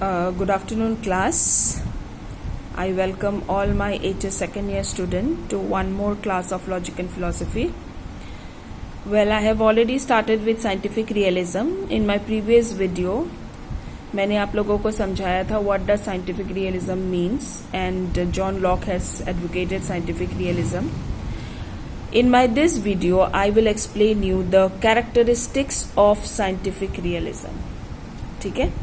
Good afternoon, class. I welcome all my HS second year student to one more class of Logic and Philosophy. Well, I have already started with scientific realism. In my previous video, मैंने आप लोगों को समझाया था what does scientific realism means, and John Locke has advocated scientific realism. In this video, I will explain you the characteristics of scientific realism. ठीक है?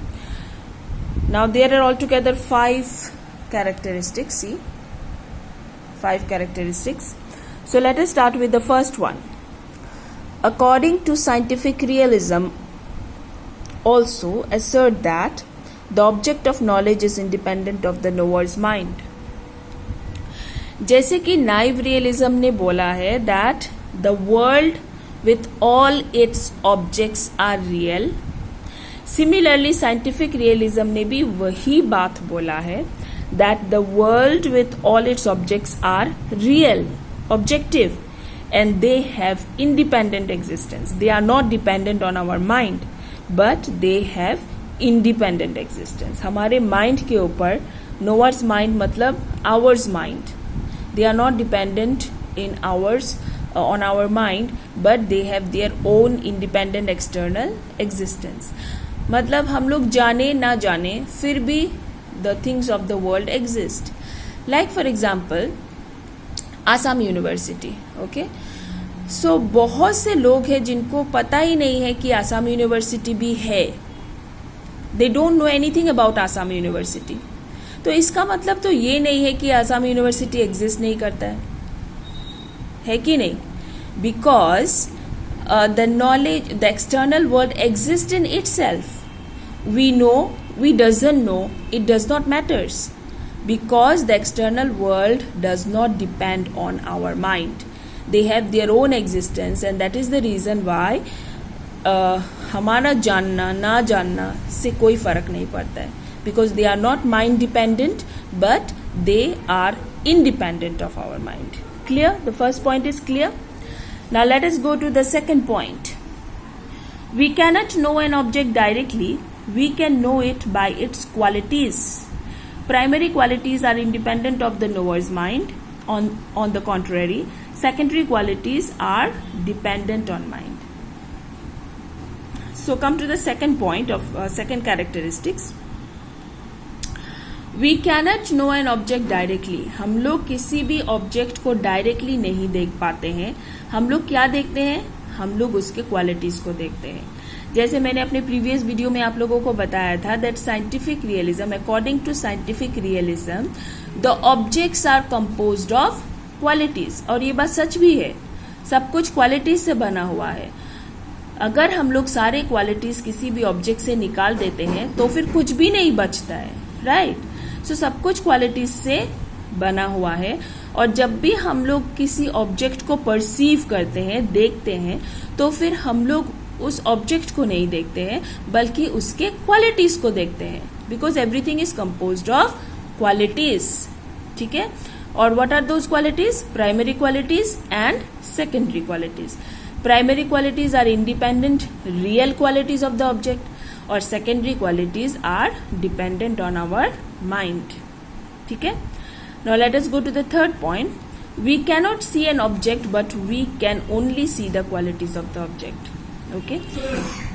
Now there are altogether 5 characteristics. See, 5 characteristics. So let us start with the first one. According to scientific realism, also assert that the object of knowledge is independent of the knower's mind. जैसे कि naive realism ने बोला है that the world with all its objects are real. Similarly, scientific realism ने भी वही बात बोला है that the world with all its objects are real, objective, and they have independent existence. They are not dependent on our mind, but they have independent existence. हमारे mind के ऊपर knower's mind मतलब ours mind. They are not dependent in ours on our mind, but they have their own independent external existence. मतलब हम लोग जाने ना जाने फिर भी the things of the world exist. Like for example, Assam university. Okay, so बहुत से लोग हैं जिनको पता ही नहीं है कि आसाम यूनिवर्सिटी भी है. They don't know anything about Assam university. तो इसका मतलब तो ये नहीं है कि आसाम यूनिवर्सिटी एग्जिस्ट नहीं करता है कि नहीं? Because the knowledge, the external world exist in itself. We know, we doesn't know, it does not matters, because the external world does not depend on our mind. They have their own existence, and that is the reason why हमारा जानना ना जानना से कोई फर्क नहीं पड़ता है, because they are not mind dependent, but they are independent of our mind. Clear? The first point is clear. Now let us go to the second point. We cannot know an object directly. We can know it by its qualities. Primary qualities are independent of the knower's mind. On the contrary, secondary qualities are dependent on mind. So come to the second point of second characteristics. We cannot know an object directly. हम लोग किसी भी object को directly नहीं देख पाते हैं. हम लोग क्या देखते हैं? हम लोग उसके क्वालिटीज को देखते हैं. जैसे मैंने अपने प्रीवियस वीडियो में आप लोगों को बताया था that scientific realism, according to scientific realism, the objects are composed of qualities. और ये बात सच भी है, सब कुछ क्वालिटीज से बना हुआ है. अगर हम लोग सारे क्वालिटीज किसी भी ऑब्जेक्ट से निकाल देते हैं तो फिर कुछ भी नहीं बचता है, राइट? सो सब कुछ क्वालिटीज से बना हुआ है. और जब भी हम लोग किसी ऑब्जेक्ट को परसीव करते हैं, देखते हैं, तो फिर हम लोग उस ऑब्जेक्ट को नहीं देखते हैं बल्कि उसके क्वालिटीज को देखते हैं, because everything is composed of qualities. ठीक है? और what are those qualities? Primary qualities and secondary qualities. Primary qualities are independent real qualities of the object, और secondary qualities are dependent on our mind. ठीक है? Now let us go to the third point. We cannot see an object, but we can only see the qualities of the object. Okay?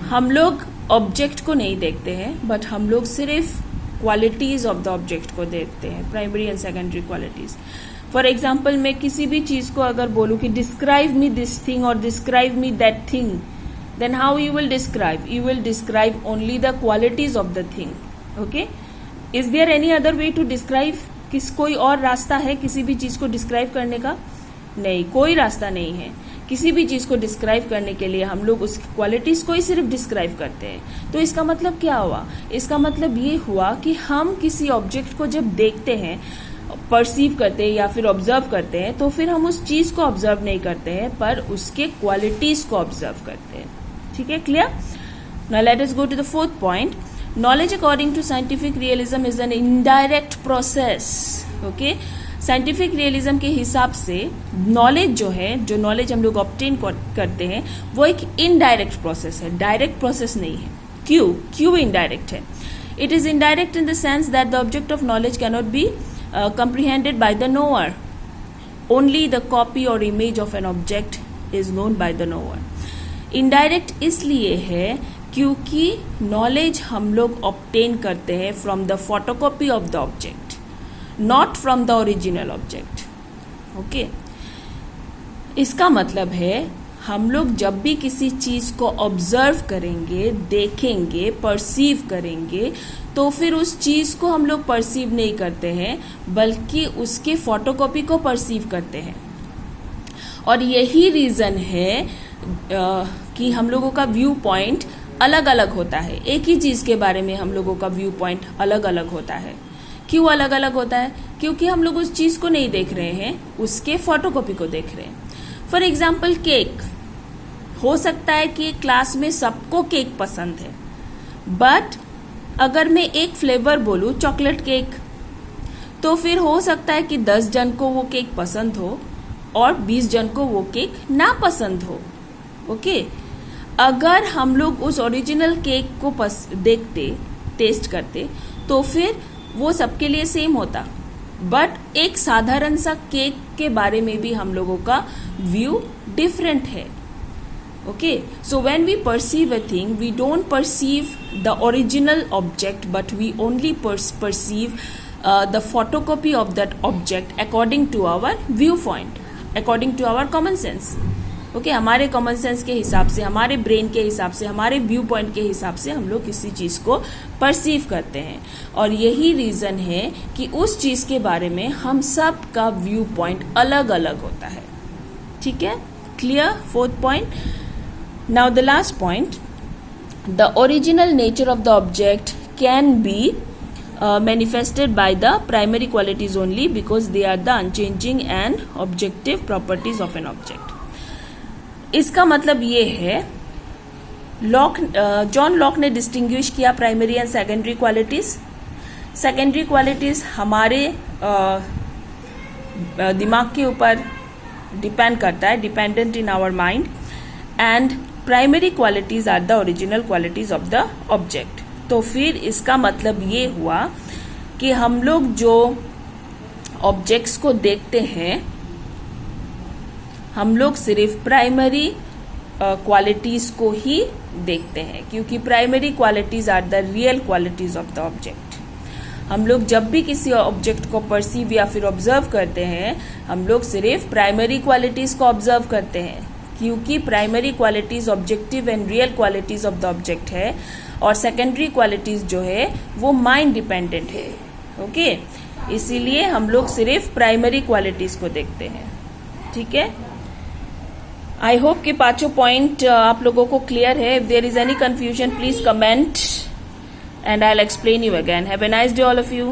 हम लोग object को नहीं देखते हैं, but हम लोग सिर्फ क्वालिटीज ऑफ द ऑब्जेक्ट को देखते हैं, primary and secondary qualities. For example, मैं किसी भी चीज को अगर बोलूँ कि डिस्क्राइब मी दिस थिंग और describe me that thing, then how you will describe? You will describe only the qualities of the thing. Okay? Is there any other way to describe? कोई और रास्ता है किसी भी चीज को डिस्क्राइब करने का? नहीं, कोई रास्ता नहीं है. किसी भी चीज को डिस्क्राइब करने के लिए हम लोग उसकी क्वालिटीज को ही सिर्फ डिस्क्राइब करते हैं. तो इसका मतलब क्या हुआ? इसका मतलब ये हुआ कि हम किसी ऑब्जेक्ट को जब देखते हैं, परसीव करते हैं या फिर ऑब्जर्व करते हैं, तो फिर हम उस चीज को ऑब्जर्व नहीं करते हैं, पर उसके क्वालिटीज को ऑब्जर्व करते हैं. ठीक है? Clear? Now let us go to the fourth point. Knowledge according to scientific realism is an indirect process. Okay? Scientific realism के हिसाब से नॉलेज जो है, जो नॉलेज हम लोग ऑब्टेन करते हैं, वो एक इनडायरेक्ट प्रोसेस है, डायरेक्ट प्रोसेस नहीं है. क्यों इनडायरेक्ट है? It is indirect in the sense that the object of knowledge cannot be comprehended by the knower. Only the copy or image of an object is known by the knower. Indirect इसलिए है क्योंकि knowledge हम लोग obtain करते हैं from the photocopy of the object, not from the original object. Okay? इसका मतलब है हम लोग जब भी किसी चीज को ऑब्जर्व करेंगे, देखेंगे, परसीव करेंगे, तो फिर उस चीज को हम लोग परसीव नहीं करते हैं बल्कि उसके फोटोकॉपी को परसीव करते हैं. और यही रीजन है कि हम लोगों का व्यू पॉइंट अलग अलग होता है. एक ही चीज के बारे में हम लोगों का व्यू पॉइंट अलग अलग होता है. क्यों अलग अलग होता है? क्योंकि हम लोग उस चीज को नहीं देख रहे हैं, उसके फोटोकॉपी को देख रहे हैं. For example cake. हो सकता है कि क्लास में सबको केक पसंद है, बट अगर मैं एक फ्लेवर बोलूं चॉकलेट केक, तो फिर हो सकता है कि 10 जन को वो केक पसंद हो और 20 जन को वो केक ना पसंद हो. ओके? अगर हम लोग उस ओरिजिनल केक को देखते, टेस्ट करते, तो फिर वो सबके लिए सेम होता. बट एक साधारण सा केक के बारे में भी हम लोगों का व्यू डिफरेंट है. Okay, so when we perceive a thing, we don't perceive the original object, but we only perceive the photocopy of that object according to our viewpoint, according to our common sense. Okay, हमारे common sense के हिसाब से, हमारे brain के हिसाब से, हमारे view point के हिसाब से हम लोग किसी चीज़ को perceive करते हैं. और यही रीज़न है कि उस चीज़ के बारे में हम सब का व्यू पॉइंट अलग अलग होता है. ठीक है? Clear? Fourth point. Now the last point, the original nature of the object can be manifested by the primary qualities only because they are the unchanging and objective properties of an object. इसका मतलब ये है, John Locke ने distinguish किया primary and secondary qualities. Secondary qualities हमारे दिमाग के ऊपर डिपेंड करता है, dependent in our mind, and primary qualities are the original qualities of the object. तो फिर इसका मतलब ये हुआ कि हम लोग जो ऑब्जेक्ट्स को देखते हैं, हम लोग सिर्फ प्राइमरी क्वालिटीज को ही देखते हैं, क्योंकि primary qualities are the real qualities of the object. हम लोग जब भी किसी ऑब्जेक्ट को परसीव या फिर ऑब्जर्व करते हैं, हम लोग सिर्फ प्राइमरी क्वालिटीज को ऑब्जर्व करते हैं, क्योंकि primary qualities objective and real qualities of the object है, और सेकेंडरी क्वालिटीज जो है वो माइंड डिपेंडेंट है. ओके? इसीलिए हम लोग सिर्फ प्राइमरी क्वालिटीज को देखते हैं. ठीक है? आई होप कि पांचों पॉइंट आप लोगों को क्लियर है. If there is any confusion please comment and I will explain you again. Have a nice day all of you.